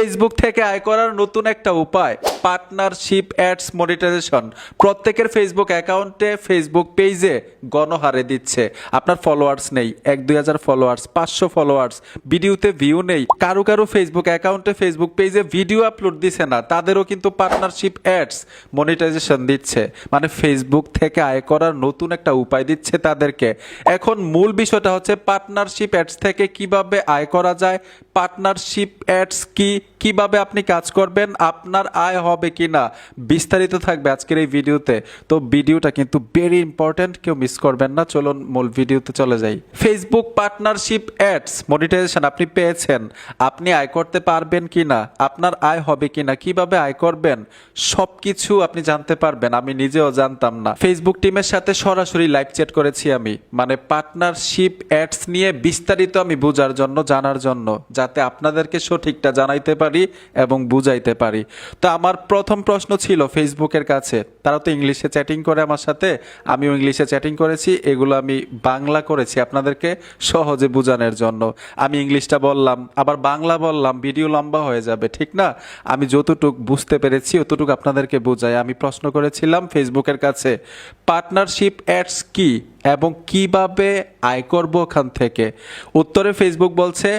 Facebook থেকে আয় করার নতুন একটা উপায়, পার্টনারশিপ অ্যাডস মনিটাইজেশন। প্রত্যেকের ফেসবুক অ্যাকাউন্টে, ফেসবুক পেজে গণহারে দিচ্ছে। আপনার ফলোয়ার্স নেই, 1-2 হাজার ফলোয়ার্স, 500 ফলোয়ার্স, ভিডিওতে ভিউ নেই, কারো কারো ফেসবুক অ্যাকাউন্টে, ফেসবুক পেজে ভিডিও আপলোড দিছে না, তাদেরও কিন্তু পার্টনারশিপ অ্যাডস মনিটাইজেশন দিচ্ছে। মানে ফেসবুক থেকে আয় করার নতুন একটা উপায় দিচ্ছে তাদেরকে। এখন মূল বিষয়টা হচ্ছে পার্টনারশিপ অ্যাডস থেকে কিভাবে আয় করা যায়, পার্টনারশিপ অ্যাডস কি, কিভাবে আপনি কাজ করবেন, আপনার আয় হবে কিনা, বিস্তারিত থাকবে আজকের এই ভিডিওতে। তো ভিডিওটা কিন্তু ভেরি ইম্পর্টেন্ট, কেউ মিস করবেন না। চলুন মূল ভিডিওতে চলে যাই। ফেসবুক পার্টনারশিপ অ্যাডস মনিটাইজেশন আপনি পেয়েছেন, আপনি আয় করতে পারবেন কিনা, আপনার আয় হবে কিনা, কিভাবে আয় করবেন, সবকিছু আপনি জানতে পারবেন। আমি নিজেও জানতাম না। ফেসবুক টিমের সাথে সরাসরি লাইভ চ্যাট করেছি আমি, মানে পার্টনারশিপ অ্যাডস নিয়ে বিস্তারিত আমি বোঝার জন্য, জানার জন্য, যাতে আপনাদেরকে সঠিকটা জানাইতে পারি এবং বুঝাইতে পারি। তো আমার প্রথম প্রশ্ন ছিল ফেসবুকের কাছে, তারা তো ইংলিশে চ্যাটিং করে আমার সাথে, আমিও ইংলিশে চ্যাটিং করেছি, এগুলো আমি বাংলা করেছি আপনাদেরকে সহজে বোঝানোর জন্য। আমি ইংলিশটা বললাম আবার বাংলা বললাম, ভিডিও লম্বা হয়ে যাবে, ঠিক না? আমি যতটুকু বুঝতে পেরেছি অতটুকু আপনাদেরকে বোঝাই। আমি প্রশ্ন করেছিলাম ফেসবুকের কাছে, পার্টনারশিপ অ্যাডস কি এবং কিভাবে আয় করবো ওখান থেকে। উত্তরে ফেসবুক বলছে,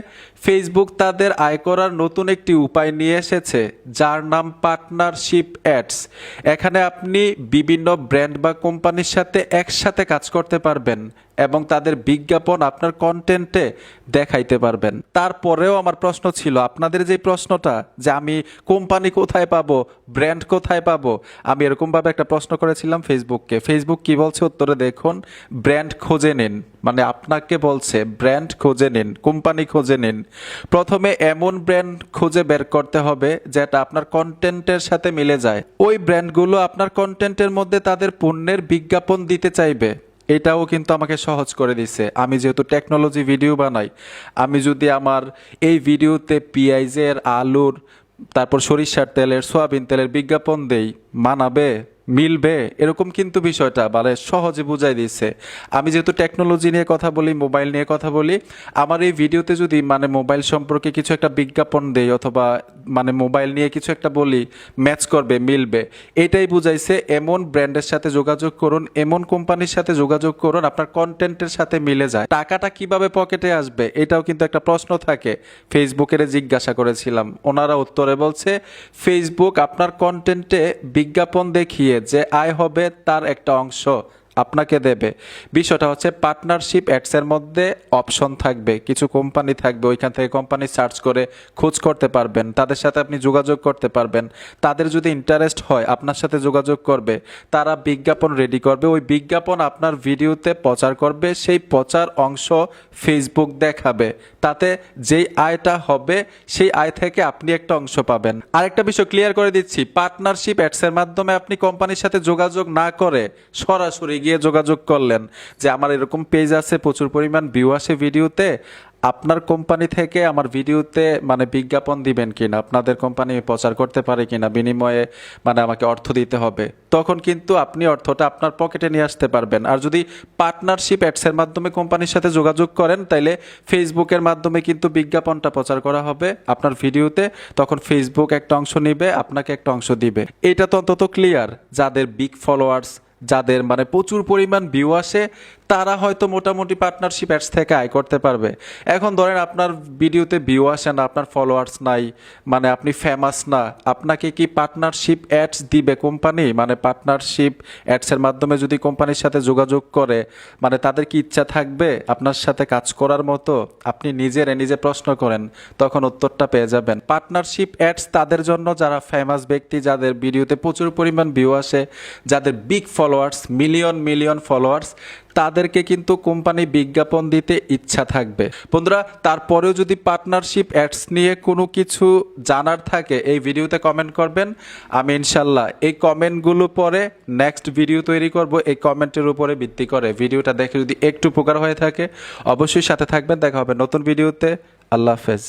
ফেসবুক তাদের আয় করার নতুন একটি উপায় নিয়ে এসেছে, যার নাম পার্টনারশিপ অ্যাডস। এখানে আপনি বিভিন্ন ব্র্যান্ড বা কোম্পানির সাথে একসাথে কাজ করতে পারবেন এবং তাদের বিজ্ঞাপন আপনার কন্টেন্টে দেখাইতে পারবেন। তারপরেও আমার প্রশ্ন ছিল, আপনাদের যে প্রশ্নটা যে আমি কোম্পানি কোথায় পাবো, ব্র্যান্ড কোথায় পাবো, আমি এরকমভাবে একটা প্রশ্ন করেছিলাম ফেসবুককে। ফেসবুক কি বলছে উত্তরে দেখুন, ব্র্যান্ড খুঁজে নিন। মানে আপনাকে বলছে ব্র্যান্ড খুঁজে নিন, কোম্পানি খুঁজে নিন। প্রথমে এমন ব্র্যান্ড খুঁজে বের করতে হবে যেটা আপনার কন্টেন্টের সাথে মিলে যায়। ওই ব্র্যান্ডগুলো আপনার কন্টেন্টের মধ্যে তাদের পণ্যের বিজ্ঞাপন দিতে চাইবে। এটাও কিন্তু আমাকে সহজ করে দিছে। আমি যেহেতু টেকনোলজি ভিডিও বানাই, আমি যদি আমার এই ভিডিওতে পেঁয়াজের, আলুর, তারপর সরিষার তেলের, সয়াবিন তেলের বিজ্ঞাপন দেই, মানাবে, মিলবে, এরকম কিন্তু বিষয়টা মানে সহজে বুঝাই দিচ্ছে। আমি যেহেতু টেকনোলজি নিয়ে কথা বলি, মোবাইল নিয়ে কথা বলি, আমার এই ভিডিওতে যদি মানে মোবাইল সম্পর্কে কিছু একটা বিজ্ঞাপন দেই অথবা মানে মোবাইল নিয়ে কিছু একটা বলি, ম্যাচ করবে, মিলবে, এটাই বুঝাইছে। এমন ব্র্যান্ডের সাথে যোগাযোগ করুন, এমন কোম্পানির সাথে যোগাযোগ করুন আপনার কন্টেন্টের সাথে মিলে যায়। টাকাটা কিভাবে পকেটে আসবে, এটাও কিন্তু একটা প্রশ্ন থাকে। ফেসবুকের জিজ্ঞাসা করেছিলাম, ওনারা উত্তরে বলছে, ফেসবুক আপনার কন্টেন্টে বিজ্ঞাপন দেখিয়ে যে আয় হবে তার একটা অংশ আপনাকে দেবে। বিষয়টা হচ্ছে পার্টনারশিপ অ্যাডসের মধ্যে অপশন থাকবে, কিছু কোম্পানি থাকবে, ওইখান থেকে কোম্পানি সার্চ করে খোঁজ করতে পারবেন, তাদের সাথে আপনি যোগাযোগ করতে পারবেন। তাদের যদি ইন্টারেস্ট হয় আপনার সাথে যোগাযোগ করবে, তারা বিজ্ঞাপন রেডি করবে, ওই বিজ্ঞাপন আপনার ভিডিওতে প্রচার করবে, সেই প্রচার অংশ ফেসবুক দেখাবে। তাতে যেই আয়টা হবে সেই আয় থেকে আপনি একটা অংশ পাবেন। আরেকটা বিষয় ক্লিয়ার করে দিচ্ছি, পার্টনারশিপ অ্যাডসের মাধ্যমে আপনি কোম্পানির সাথে যোগাযোগ না করে সরাসরি গিয়ে যোগাযোগ করলেন যে আমার এরকম পেজ আছে, প্রচুর পরিমাণ ভিউ আসে ভিডিওতে, আপনার কোম্পানি থেকে আমার ভিডিওতে মানে বিজ্ঞাপন দিবেন কিনা, আপনাদের কোম্পানি প্রচার করতে পারে কিনা, বিনিময়ে মানে আমাকে অর্থ দিতে হবে, তখন কিন্তু আপনি অর্থটা আপনার পকেটে নিয়ে আসতে পারবেন। আর যদি পার্টনারশিপ অ্যাডসের মাধ্যমে কোম্পানির সাথে যোগাযোগ করেন, তাইলে ফেসবুকের মাধ্যমে কিন্তু বিজ্ঞাপনটা প্রচার করা হবে আপনার ভিডিওতে, তখন ফেসবুক একটা অংশ নিবে, আপনাকে একটা অংশ দিবে। এটা তো অন্তত ক্লিয়ার। যাদের বিগ ফলোয়ার্স, যাদের মানে প্রচুর পরিমাণ ভিউ আসে, তারা হয়তো মোটামুটি পার্টনারশিপ অ্যাডস থেকে আয় করতে পারবে। এখন ধরেন আপনার ভিডিওতে ভিউ আসে না, আপনার ফলোয়ার্স নাই, মানে আপনি ফেমাস না, আপনাকে কি পার্টনারশিপ অ্যাডস দিবে কোম্পানি? মানে পার্টনারশিপ অ্যাডসের মাধ্যমে যদি কোম্পানির সাথে যোগাযোগ করে, মানে তাদের কি ইচ্ছা থাকবে আপনার সাথে কাজ করার মতো? আপনি নিজে প্রশ্ন করেন, তখন উত্তরটা পেয়ে যাবেন। পার্টনারশিপ অ্যাডস তাদের জন্য যারা ফেমাস ব্যক্তি, যাদের ভিডিওতে প্রচুর পরিমাণ ভিউ আসে, যাদের বিগ ফলোয়ার্স, মিলিয়ন ফলোয়ার্স, তাদেরকে কিন্তু কোম্পানি বিজ্ঞাপন দিতে ইচ্ছা থাকবে। বন্ধুরা, তারপরেও যদি পার্টনারশিপ অ্যাডস নিয়ে কোনো কিছু জানার থাকে এই ভিডিওতে কমেন্ট করবেন। আমি ইনশাল্লাহ এই কমেন্টগুলো পরে নেক্সট ভিডিও তৈরি করব এই কমেন্টের উপরে ভিত্তি করে। ভিডিওটা দেখে যদি একটু উপকার হয়ে থাকে অবশ্যই সাথে থাকবেন। দেখা হবে নতুন ভিডিওতে। আল্লাহ হাফেজ।